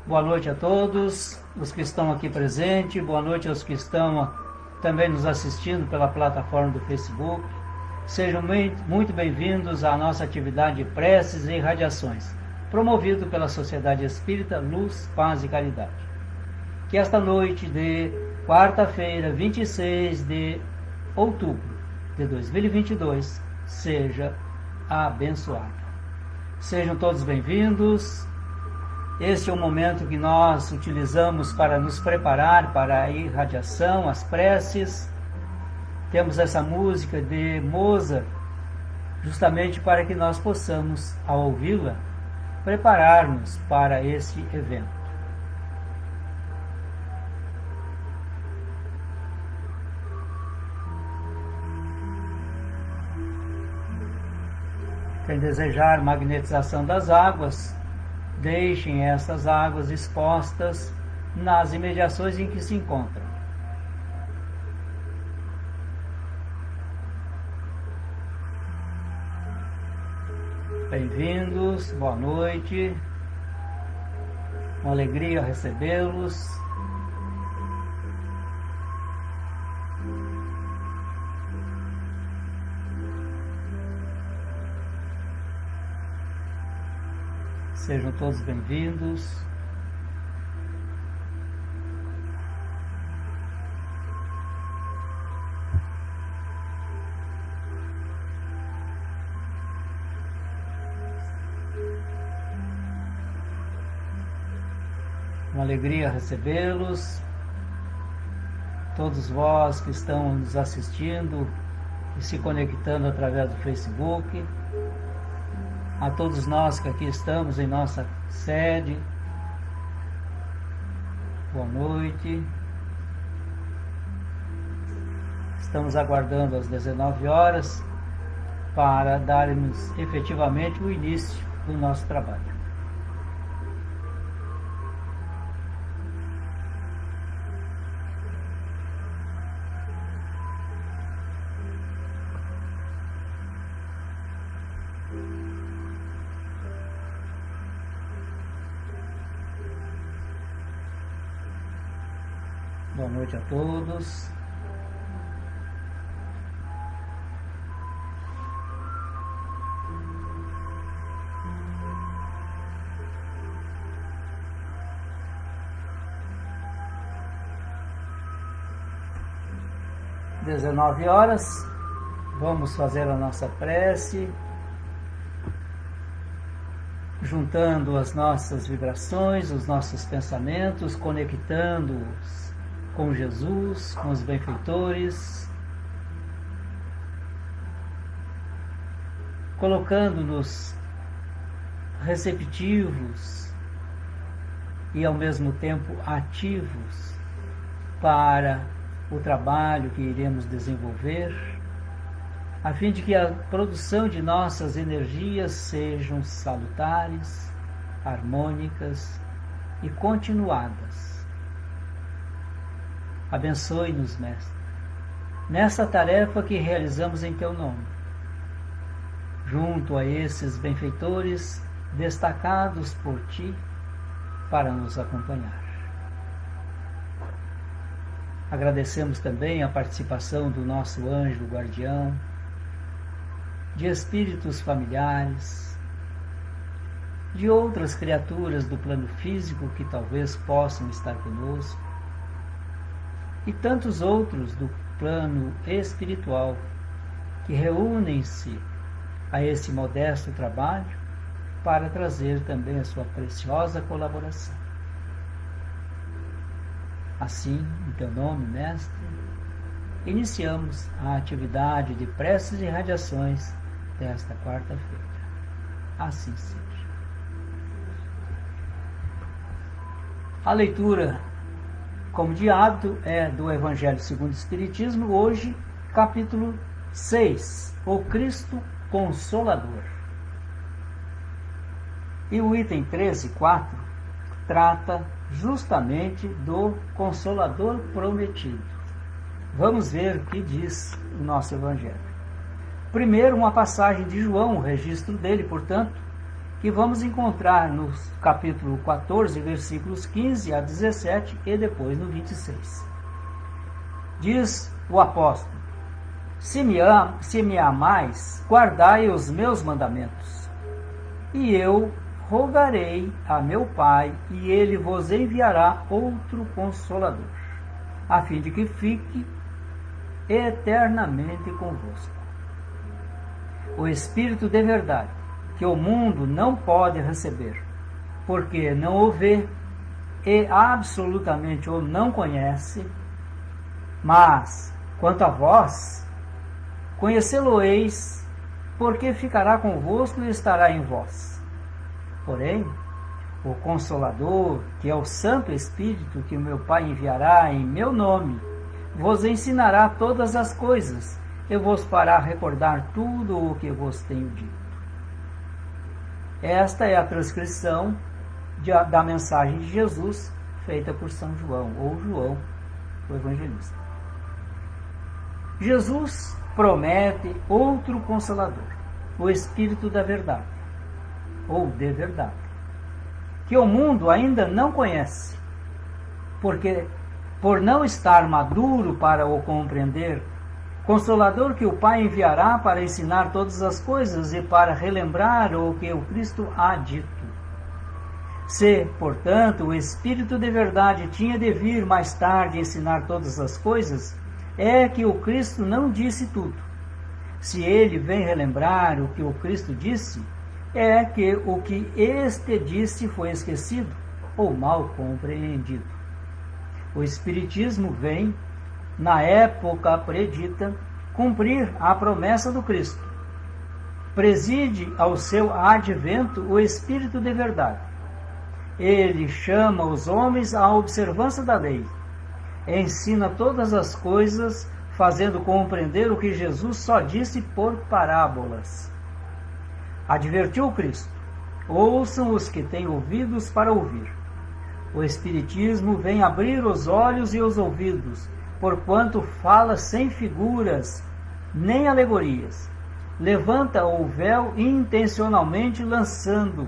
Boa noite a todos os que estão aqui presentes, boa noite aos que estão também nos assistindo pela plataforma do Facebook. Sejam muito bem-vindos à nossa atividade de preces e radiações, promovido pela Sociedade Espírita Luz, Paz e Caridade. Que esta noite de quarta-feira, 26 de outubro de 2022, seja abençoada. Sejam todos bem-vindos. Este é o momento que nós utilizamos para nos preparar para a irradiação, as preces. Temos essa música de Mozart, justamente para que nós possamos, ao ouvi-la, preparar-nos para esse evento. Quem desejar magnetização das águas, deixem essas águas expostas nas imediações em que se encontram. Bem-vindos, boa noite, uma alegria recebê-los. Sejam todos bem-vindos. Uma alegria recebê-los. Todos vós que estão nos assistindo e se conectando através do Facebook. A todos nós que aqui estamos em nossa sede, boa noite. Estamos aguardando às 19 horas para darmos efetivamente o início do nosso trabalho. Boa noite a todos. Às 19 horas, vamos fazer a nossa prece, juntando as nossas vibrações, os nossos pensamentos, conectando-os com Jesus, com os benfeitores, colocando-nos receptivos e ao mesmo tempo ativos para o trabalho que iremos desenvolver, a fim de que a produção de nossas energias sejam salutares, harmônicas e continuadas. Abençoe-nos, Mestre, nessa tarefa que realizamos em Teu nome, junto a esses benfeitores destacados por Ti para nos acompanhar. Agradecemos também a participação do nosso anjo guardião, de espíritos familiares, de outras criaturas do plano físico que talvez possam estar conosco, e tantos outros do plano espiritual que reúnem-se a esse modesto trabalho para trazer também a sua preciosa colaboração. Assim, em Teu nome, Mestre, iniciamos a atividade de preces e radiações desta quarta-feira. Assim seja. A leitura, como de hábito, é do Evangelho segundo o Espiritismo, hoje, capítulo 6, o Cristo Consolador. E o item 13.4 trata justamente do Consolador prometido. Vamos ver o que diz o nosso Evangelho. Primeiro, uma passagem de João, o registro dele, portanto, que vamos encontrar no capítulo 14, versículos 15 a 17 e depois no 26. Diz o apóstolo: se me amais, guardai os meus mandamentos, e eu rogarei a meu Pai, e ele vos enviará outro Consolador, a fim de que fique eternamente convosco. O Espírito de verdade, que o mundo não pode receber, porque não o vê e absolutamente o não conhece, mas, quanto a vós, conhecê-lo-eis, porque ficará convosco e estará em vós. Porém, o Consolador, que é o Santo Espírito que o meu Pai enviará em meu nome, vos ensinará todas as coisas e vos fará recordar tudo o que vos tenho dito. Esta é a transcrição da mensagem de Jesus feita por São João, ou João, o evangelista. Jesus promete outro Consolador, o Espírito da verdade, ou de verdade, que o mundo ainda não conhece, porque, por não estar maduro para o compreender, Consolador que o Pai enviará para ensinar todas as coisas e para relembrar o que o Cristo há dito. Se, portanto, o Espírito de verdade tinha de vir mais tarde ensinar todas as coisas, é que o Cristo não disse tudo. Se ele vem relembrar o que o Cristo disse, é que o que este disse foi esquecido ou mal compreendido. O Espiritismo vem, na época predita, cumprir a promessa do Cristo. Preside ao seu advento o Espírito de verdade. Ele chama os homens à observância da lei. Ensina todas as coisas, fazendo compreender o que Jesus só disse por parábolas. Advertiu Cristo: ouçam os que têm ouvidos para ouvir. O Espiritismo vem abrir os olhos e os ouvidos, porquanto fala sem figuras nem alegorias. Levanta o véu intencionalmente lançado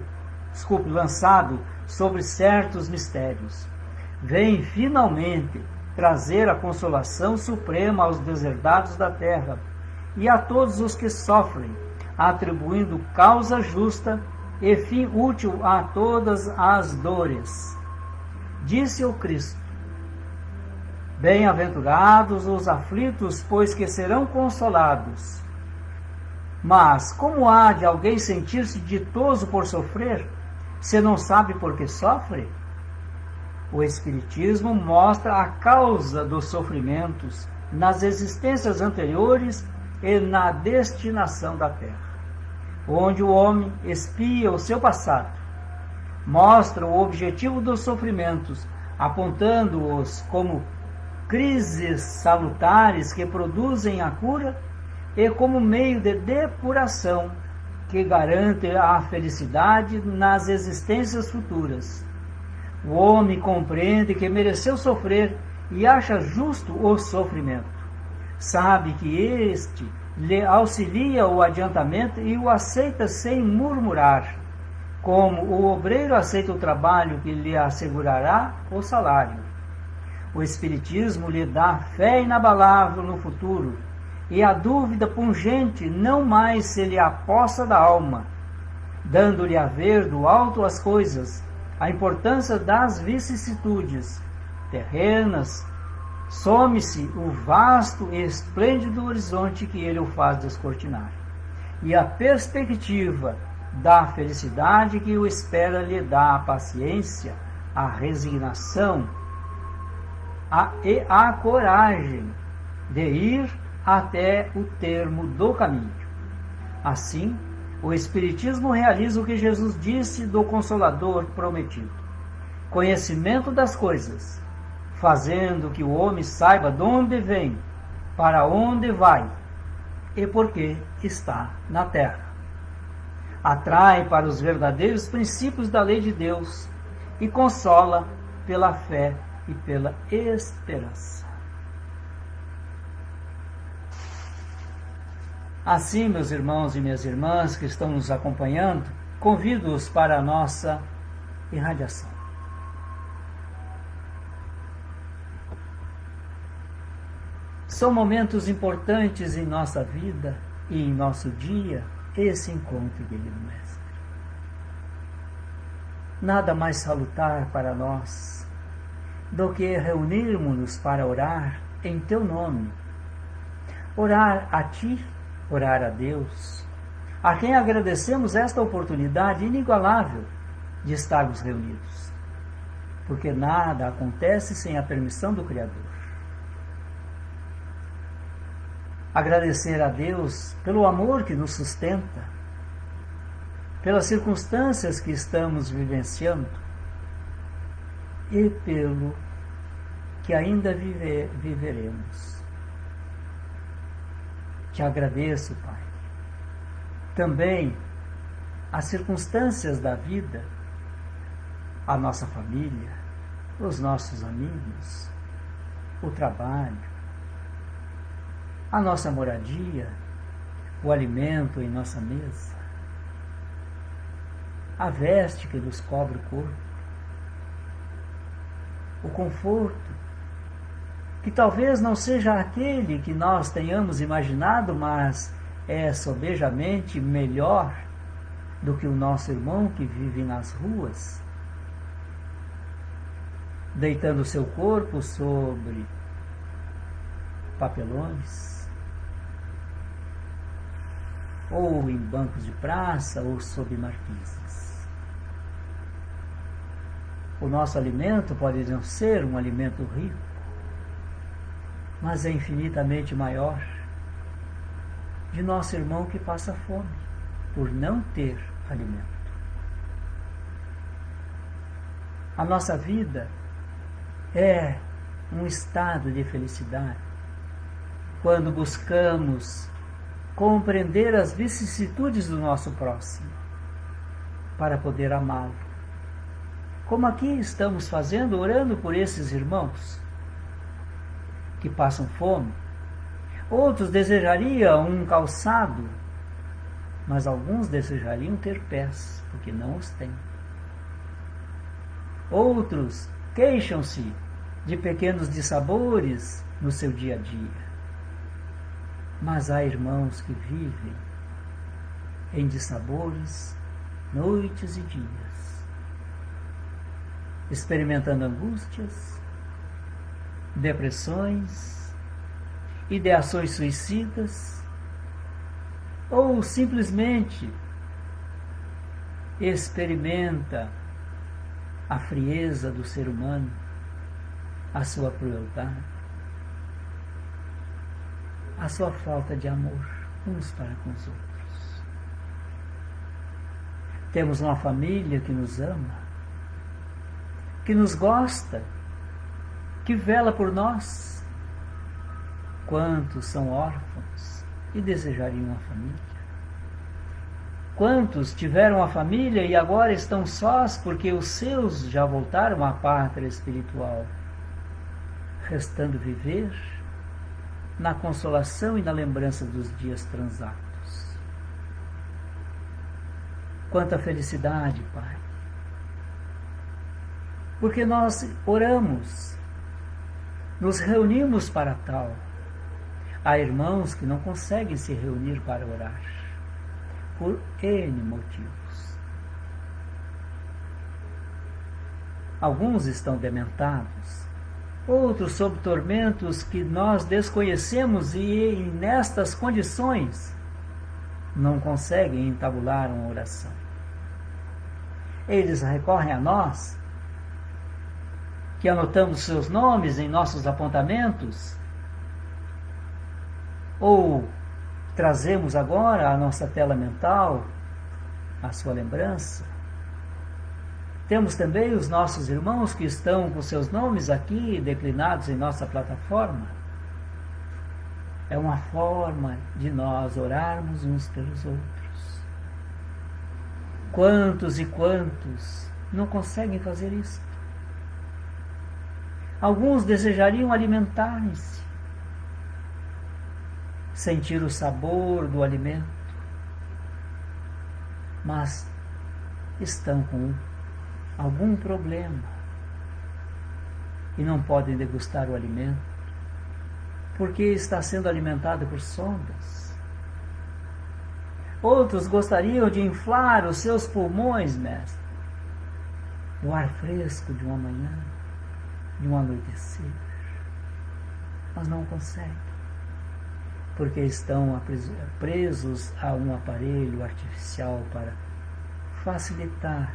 sobre certos mistérios. Vem finalmente trazer a consolação suprema aos deserdados da terra e a todos os que sofrem, atribuindo causa justa e fim útil a todas as dores. Disse o Cristo: bem-aventurados os aflitos, pois que serão consolados. Mas como há de alguém sentir-se ditoso por sofrer, se não sabe por que sofre? O Espiritismo mostra a causa dos sofrimentos nas existências anteriores e na destinação da Terra, onde o homem expia o seu passado. Mostra o objetivo dos sofrimentos, apontando-os como crises salutares que produzem a cura e como meio de depuração que garante a felicidade nas existências futuras. O homem compreende que mereceu sofrer e acha justo o sofrimento. Sabe que este lhe auxilia o adiantamento e o aceita sem murmurar, como o obreiro aceita o trabalho que lhe assegurará o salário. O Espiritismo lhe dá fé inabalável no futuro, e a dúvida pungente não mais se lhe apossa da alma, dando-lhe a ver do alto as coisas, a importância das vicissitudes terrenas, some-se o vasto e esplêndido horizonte que ele o faz descortinar, e a perspectiva da felicidade que o espera lhe dá a paciência, a resignação e a coragem de ir até o termo do caminho. Assim, o Espiritismo realiza o que Jesus disse do Consolador prometido: conhecimento das coisas, fazendo que o homem saiba de onde vem, para onde vai e por que está na terra. Atrai para os verdadeiros princípios da lei de Deus e consola pela fé e pela esperança. Assim, meus irmãos e minhas irmãs que estão nos acompanhando, convido-os para a nossa irradiação. São momentos importantes em nossa vida e em nosso dia esse encontro, querido Mestre. Nada mais salutar para nós do que reunirmos-nos para orar em Teu nome. Orar a Ti, orar a Deus, a quem agradecemos esta oportunidade inigualável de estarmos reunidos. Porque nada acontece sem a permissão do Criador. Agradecer a Deus pelo amor que nos sustenta, pelas circunstâncias que estamos vivenciando e pelo que ainda viveremos. Te agradeço, Pai. Também as circunstâncias da vida, a nossa família, os nossos amigos, o trabalho, a nossa moradia, o alimento em nossa mesa, a veste que nos cobre o corpo, o conforto, que talvez não seja aquele que nós tenhamos imaginado, mas é sobejamente melhor do que o nosso irmão que vive nas ruas, deitando seu corpo sobre papelões, ou em bancos de praça, ou sob marquises. O nosso alimento pode não ser um alimento rico, mas é infinitamente maior de nosso irmão que passa fome por não ter alimento. A nossa vida é um estado de felicidade quando buscamos compreender as vicissitudes do nosso próximo para poder amá-lo. Como aqui estamos fazendo, orando por esses irmãos que passam fome. Outros desejariam um calçado, mas alguns desejariam ter pés, porque não os têm. Outros queixam-se de pequenos dissabores no seu dia a dia. Mas há irmãos que vivem em dissabores noites e dias, experimentando angústias, depressões, ideações suicidas, ou simplesmente experimenta a frieza do ser humano, a sua crueldade, a sua falta de amor uns para com os outros. Temos uma família que nos ama, que nos gosta, que vela por nós. Quantos são órfãos e desejariam uma família? Quantos tiveram a família e agora estão sós porque os seus já voltaram à pátria espiritual, restando viver na consolação e na lembrança dos dias transatos. Quanta felicidade, Pai! Porque nós oramos, nos reunimos para tal. Há irmãos que não conseguem se reunir para orar, por N motivos. Alguns estão dementados, outros sob tormentos que nós desconhecemos e nestas condições não conseguem entabular uma oração. Eles recorrem a nós, que anotamos seus nomes em nossos apontamentos, ou trazemos agora à nossa tela mental a sua lembrança. Temos também os nossos irmãos que estão com seus nomes aqui declinados em nossa plataforma. É uma forma de nós orarmos uns pelos outros. Quantos e quantos não conseguem fazer isso? Alguns desejariam alimentarem-se, sentir o sabor do alimento, mas estão com algum problema e não podem degustar o alimento, porque está sendo alimentado por sondas. Outros gostariam de inflar os seus pulmões, mestre, o ar fresco de uma manhã, de um anoitecer, mas não conseguem, porque estão presos a um aparelho artificial para facilitar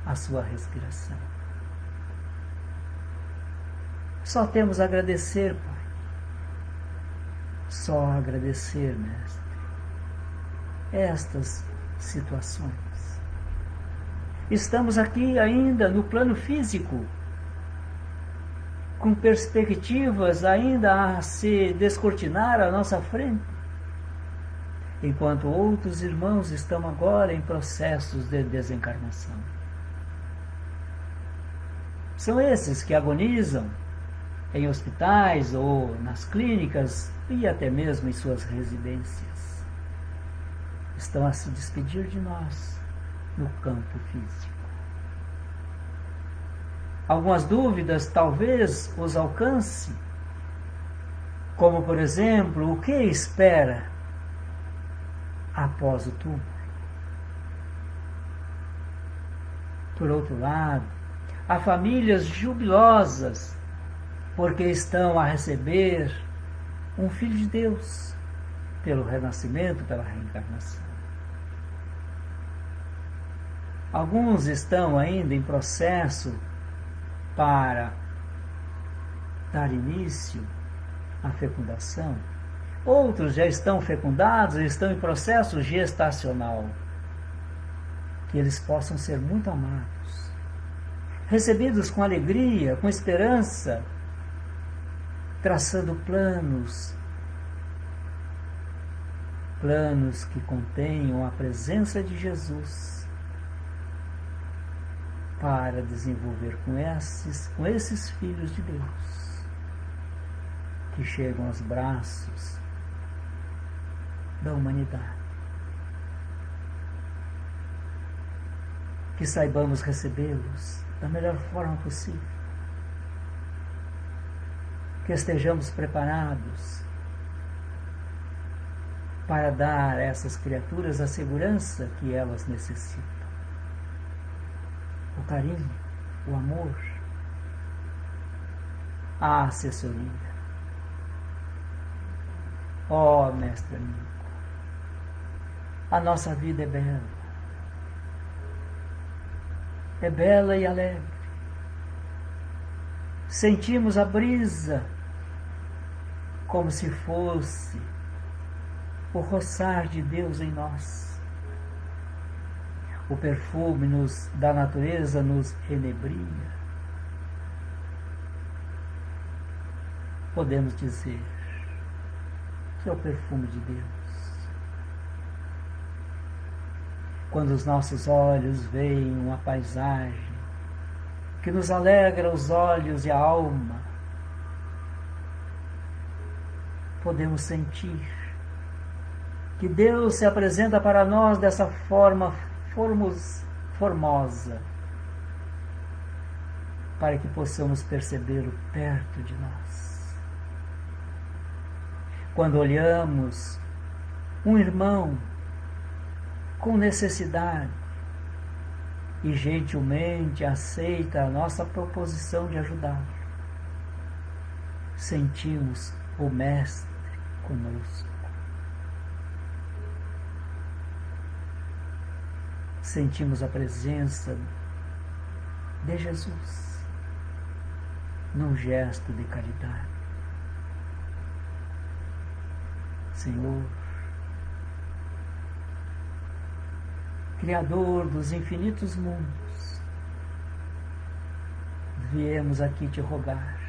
a sua respiração. Só temos a agradecer, Pai. Só agradecer, mestre, estas situações. Estamos aqui ainda no plano físico, com perspectivas ainda a se descortinar à nossa frente, enquanto outros irmãos estão agora em processos de desencarnação. São esses que agonizam em hospitais ou nas clínicas e até mesmo em suas residências. Estão a se despedir de nós no campo físico. Algumas dúvidas talvez os alcance, como por exemplo, o que espera após o túmulo? Por outro lado, há famílias jubilosas porque estão a receber um Filho de Deus pelo renascimento, pela reencarnação. Alguns estão ainda em processo para dar início à fecundação. Outros já estão fecundados e estão em processo gestacional. Que eles possam ser muito amados, recebidos com alegria, com esperança, traçando planos que contenham a presença de Jesus para desenvolver com esses filhos de Deus que chegam aos braços da humanidade. Que saibamos recebê-los da melhor forma possível. Que estejamos preparados para dar a essas criaturas a segurança que elas necessitam. O carinho, o amor, a assessoria. Ó, mestre amigo, a nossa vida é bela e alegre. Sentimos a brisa como se fosse o roçar de Deus em nós. O perfume da natureza nos enebria. Podemos dizer que é o perfume de Deus. Quando os nossos olhos veem uma paisagem que nos alegra os olhos e a alma, podemos sentir que Deus se apresenta para nós dessa forma formosa, para que possamos percebê-lo perto de nós. Quando olhamos um irmão com necessidade e gentilmente aceita a nossa proposição de ajudar, sentimos o Mestre conosco. Sentimos a presença de Jesus num gesto de caridade. Senhor, Criador dos infinitos mundos, viemos aqui te rogar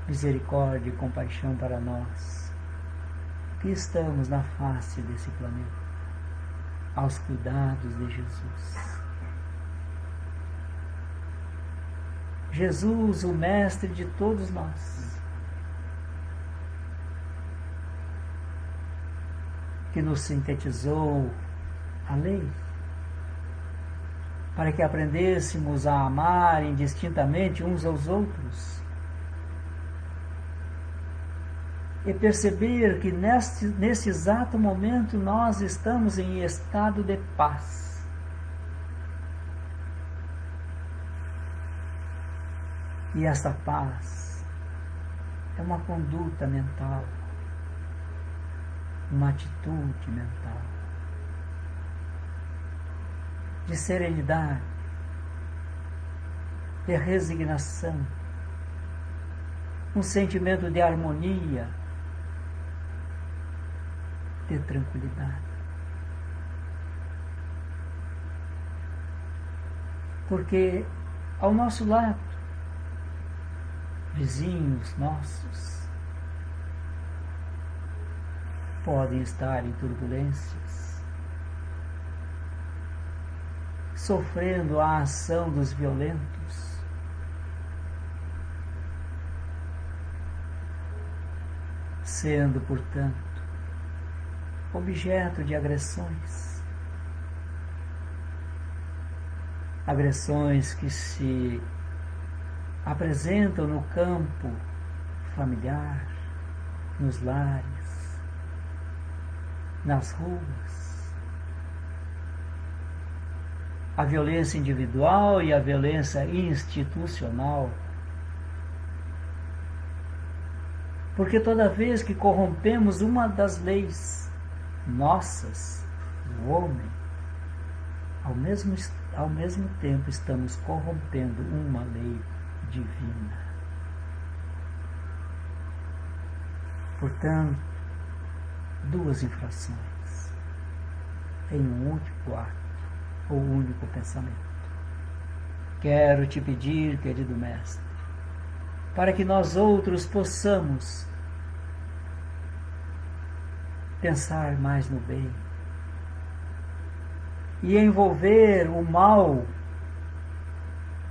misericórdia e compaixão para nós, que estamos na face desse planeta, aos cuidados de Jesus. Jesus, o Mestre de todos nós, que nos sintetizou a lei, para que aprendêssemos a amar indistintamente uns aos outros e perceber que nesse exato momento nós estamos em estado de paz. E essa paz é uma conduta mental, uma atitude mental, de serenidade, de resignação, um sentimento de harmonia, de tranquilidade. Porque ao nosso lado, vizinhos nossos podem estar em turbulências, sofrendo a ação dos violentos, sendo, portanto, objeto de agressões. Agressões que se apresentam no campo familiar, nos lares, nas ruas. A violência individual e a violência institucional. Porque toda vez que corrompemos uma das leis nossas, do homem, ao mesmo tempo estamos corrompendo uma lei divina. Portanto, duas infrações em um único ato ou único pensamento. Quero te pedir, querido mestre, para que nós outros possamos pensar mais no bem e envolver o mal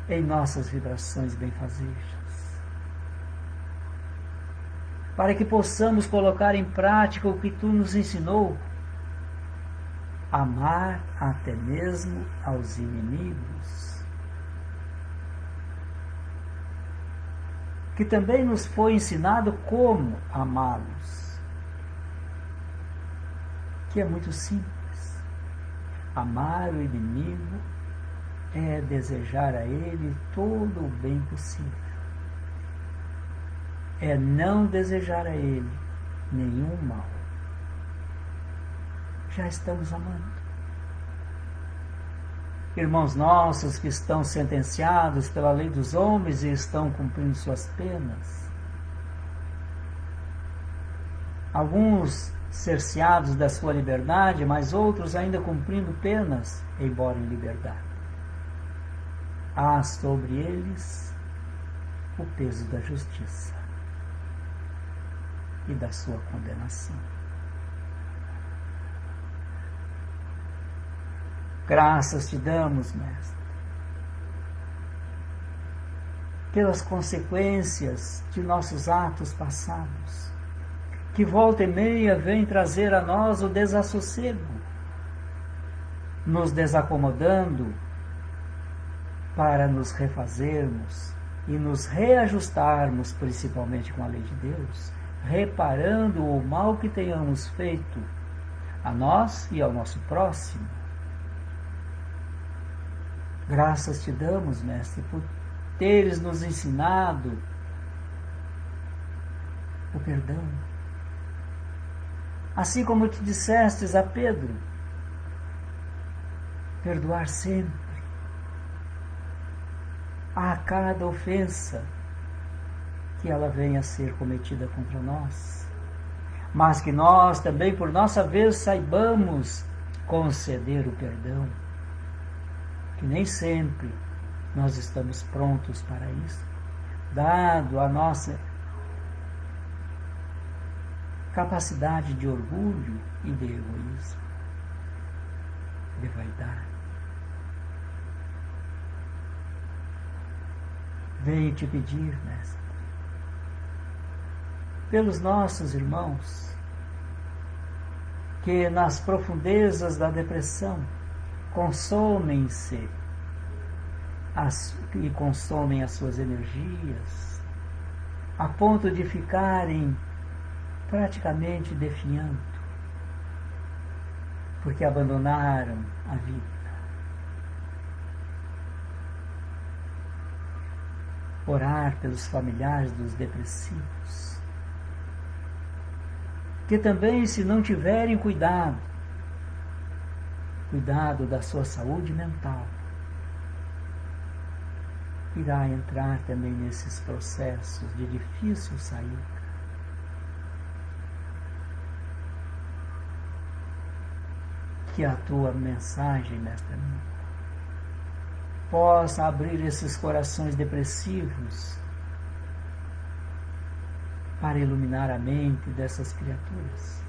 em nossas vibrações benfazejas, para que possamos colocar em prática o que tu nos ensinou, amar até mesmo aos inimigos, que também nos foi ensinado como amá-los, que é muito simples. Amar o inimigo é desejar a ele todo o bem possível. É não desejar a ele nenhum mal. Já estamos amando. Irmãos nossos que estão sentenciados pela lei dos homens e estão cumprindo suas penas. Alguns cerceados da sua liberdade, mas outros ainda cumprindo penas, embora em liberdade. Há sobre eles o peso da justiça e da sua condenação. Graças te damos, Mestre, pelas consequências de nossos atos passados, que volta e meia vem trazer a nós o desassossego, nos desacomodando para nos refazermos e nos reajustarmos, principalmente com a lei de Deus, reparando o mal que tenhamos feito a nós e ao nosso próximo. Graças te damos, Mestre, por teres nos ensinado o perdão. Assim como te dissestes a Pedro, perdoar sempre a cada ofensa que ela venha a ser cometida contra nós, mas que nós também, por nossa vez, saibamos conceder o perdão, que nem sempre nós estamos prontos para isso, dado a nossa capacidade de orgulho e de egoísmo, de vaidade. Venho te pedir, Mestre, pelos nossos irmãos que nas profundezas da depressão consomem-se e consomem as suas energias, a ponto de ficarem praticamente definhando, porque abandonaram a vida. Orar pelos familiares dos depressivos, que também, se não tiverem cuidado da sua saúde mental, irá entrar também nesses processos de difícil saída. Que a tua mensagem nesta noite possa abrir esses corações depressivos para iluminar a mente dessas criaturas,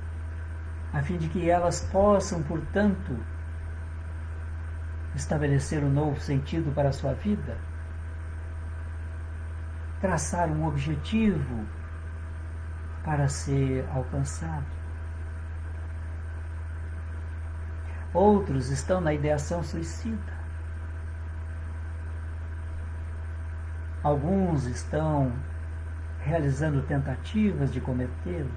a fim de que elas possam, portanto, estabelecer um novo sentido para a sua vida, traçar um objetivo para ser alcançado. Outros estão na ideação suicida. Alguns estão realizando tentativas de cometê-lo.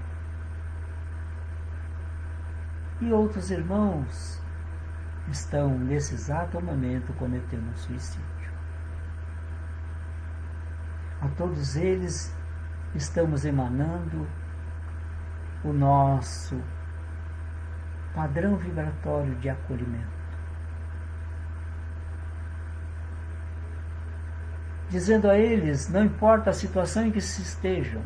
E outros irmãos estão, nesse exato momento, cometendo um suicídio. A todos eles estamos emanando o nosso padrão vibratório de acolhimento, dizendo a eles, não importa a situação em que se estejam,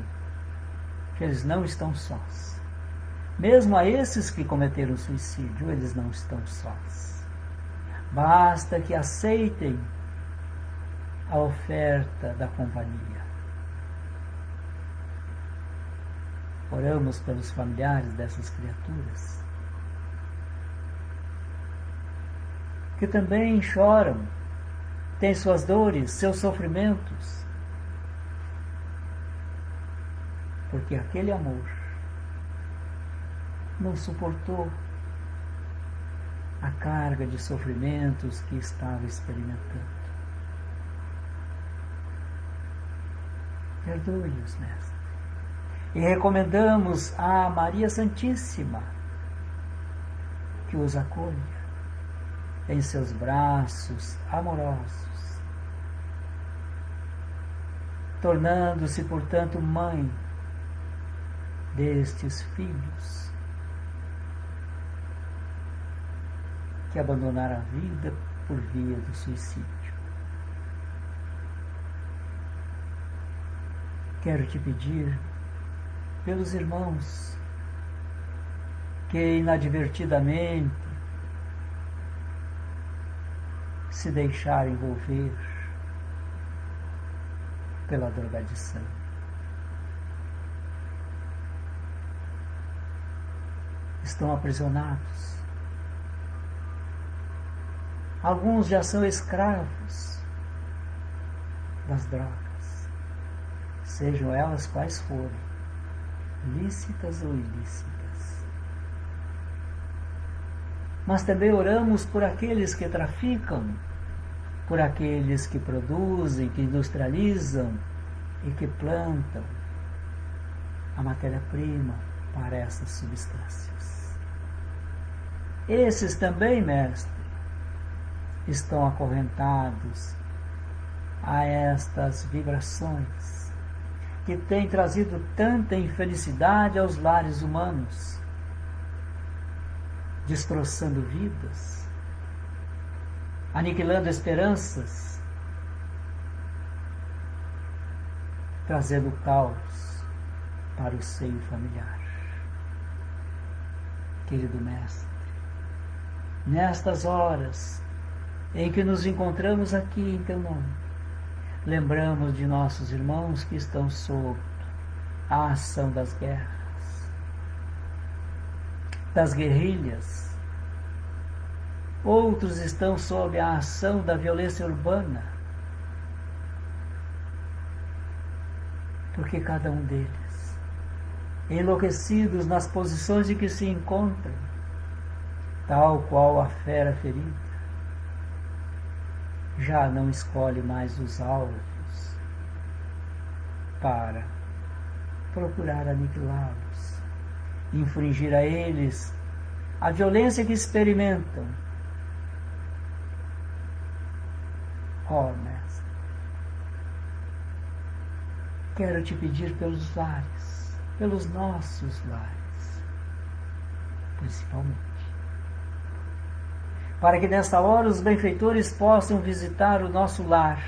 que eles não estão sós. Mesmo a esses que cometeram suicídio, eles não estão sós. Basta que aceitem a oferta da companhia. Oramos pelos familiares dessas criaturas, que também choram, têm suas dores, seus sofrimentos, porque aquele amor não suportou a carga de sofrimentos que estava experimentando. Perdoe-os, Mestre. E recomendamos a Maria Santíssima que os acolha em seus braços amorosos, tornando-se, portanto, mãe destes filhos que abandonaram a vida por via do suicídio. Quero te pedir pelos irmãos que inadvertidamente se deixaram envolver pela drogadição. Estão aprisionados. Alguns já são escravos das drogas, sejam elas quais forem, lícitas ou ilícitas. Mas também oramos por aqueles que traficam, por aqueles que produzem, que industrializam e que plantam a matéria-prima para essas substâncias. Esses também, Mestre, estão acorrentados a estas vibrações que têm trazido tanta infelicidade aos lares humanos, destroçando vidas, aniquilando esperanças, trazendo caos para o seio familiar. Querido Mestre, nestas horas em que nos encontramos aqui em Teu nome, lembramos de nossos irmãos que estão sob a ação das guerras, das guerrilhas. Outros estão sob a ação da violência urbana, porque cada um deles, enlouquecidos nas posições em que se encontram, tal qual a fera ferida, já não escolhe mais os alvos para procurar aniquilá-los, infligir a eles a violência que experimentam. Ó Mestre, quero te pedir pelos lares, pelos nossos lares, principalmente, para que nesta hora os benfeitores possam visitar o nosso lar,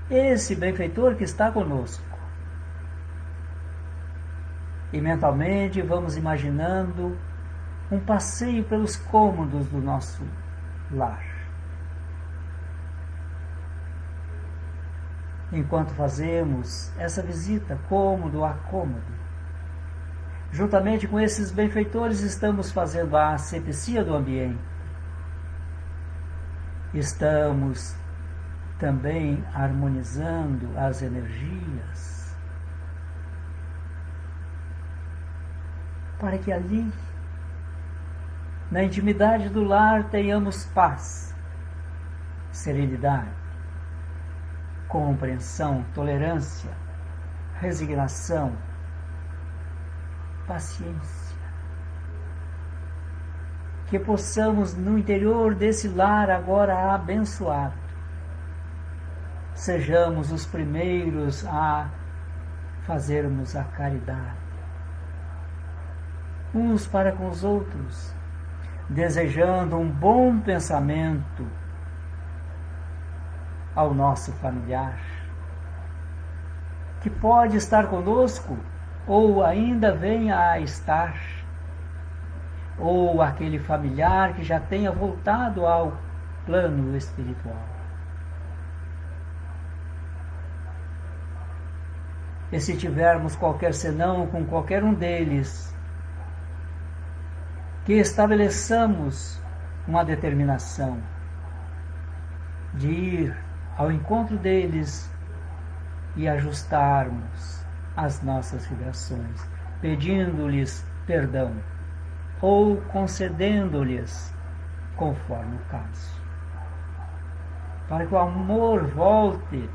esse benfeitor que está conosco. E mentalmente vamos imaginando um passeio pelos cômodos do nosso lar. Enquanto fazemos essa visita cômodo a cômodo, juntamente com esses benfeitores estamos fazendo a asepsia do ambiente. Estamos também harmonizando as energias, para que ali, na intimidade do lar, tenhamos paz, serenidade, compreensão, tolerância, resignação, paciência. Que possamos, no interior desse lar agora abençoado, sejamos os primeiros a fazermos a caridade, uns para com os outros, desejando um bom pensamento ao nosso familiar, que pode estar conosco ou ainda venha a estar, ou aquele familiar que já tenha voltado ao plano espiritual. E se tivermos qualquer senão com qualquer um deles, que estabeleçamos uma determinação de ir ao encontro deles e ajustarmos as nossas vibrações, pedindo-lhes perdão ou concedendo-lhes conforme o caso, para que o amor volte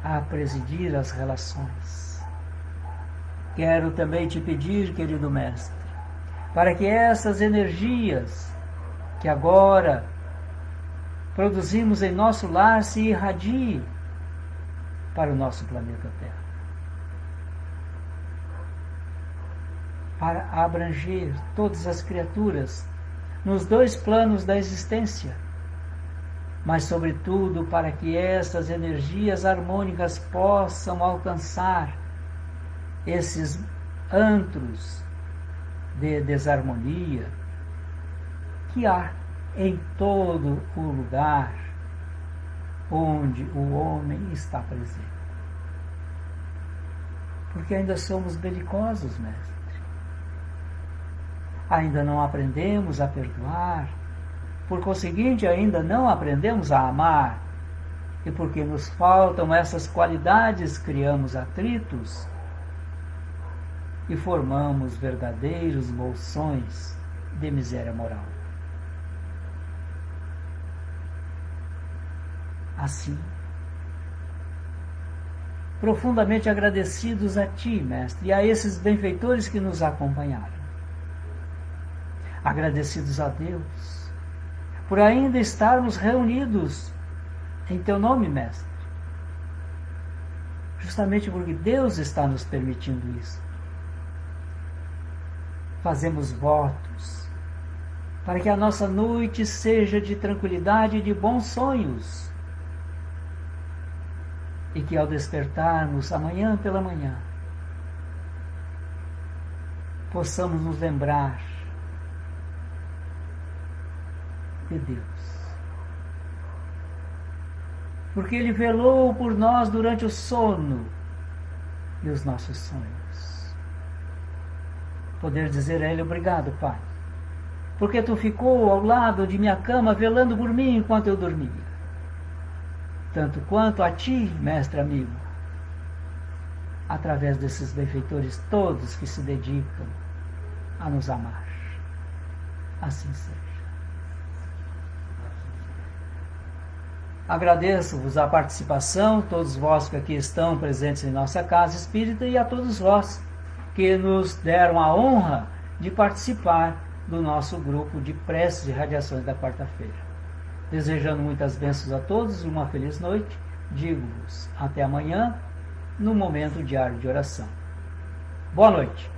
a presidir as relações. Quero também te pedir, querido Mestre, para que essas energias que agora produzimos em nosso lar se irradiem para o nosso planeta Terra, para abranger todas as criaturas nos dois planos da existência, mas sobretudo para que essas energias harmônicas possam alcançar esses antros de desarmonia que há em todo o lugar onde o homem está presente. Porque ainda somos belicosos, Mestre. Ainda não aprendemos a perdoar, por conseguinte ainda não aprendemos a amar, e porque nos faltam essas qualidades, criamos atritos e formamos verdadeiros bolsões de miséria moral. Assim, profundamente agradecidos a Ti, Mestre, e a esses benfeitores que nos acompanharam. Agradecidos a Deus por ainda estarmos reunidos em Teu nome, Mestre. Justamente porque Deus está nos permitindo isso. Fazemos votos para que a nossa noite seja de tranquilidade e de bons sonhos, e que ao despertarmos amanhã pela manhã possamos nos lembrar de Deus, porque Ele velou por nós durante o sono e os nossos sonhos. Poder dizer a Ele: obrigado, Pai, porque Tu ficou ao lado de minha cama velando por mim enquanto eu dormia. Tanto quanto a Ti, Mestre amigo, através desses benfeitores todos que se dedicam a nos amar. Assim seja. Agradeço-vos a participação, todos vós que aqui estão presentes em nossa casa espírita e a todos vós que nos deram a honra de participar do nosso grupo de preces e radiações da quarta-feira. Desejando muitas bênçãos a todos e uma feliz noite, digo-vos até amanhã, no momento diário de oração. Boa noite.